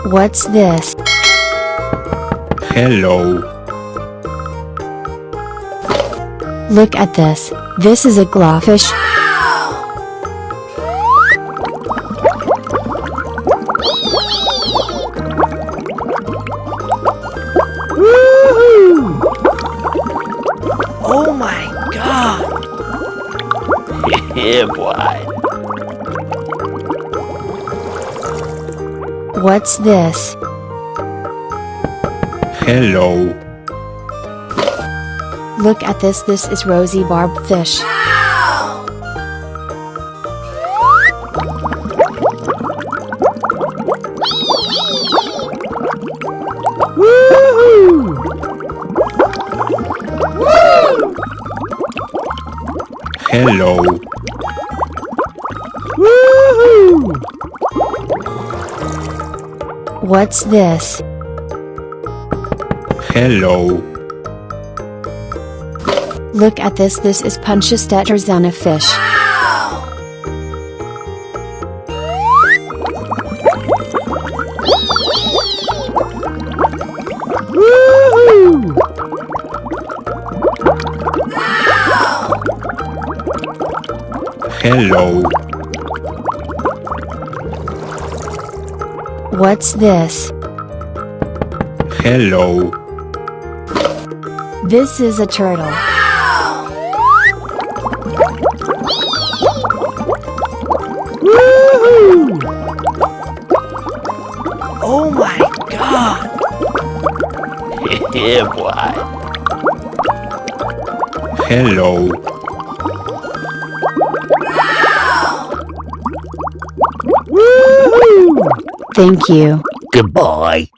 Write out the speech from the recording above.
What's this? Hello. Look at this. This is a goldfish. Woohoo! Oh my god! Yeah, boy. What's this? Hello. Look at this. This is rosy barbed fish. Woohoo! Woo! Hello. Woohoo! What's this? Hello. Look at this. This is Punchesteterzana fish. Woohoo! Hello. What's this? Hello. This is a turtle. Woohoo! Oh my god! Yeah, boy. Hello. Woohoo! Thank you. Goodbye.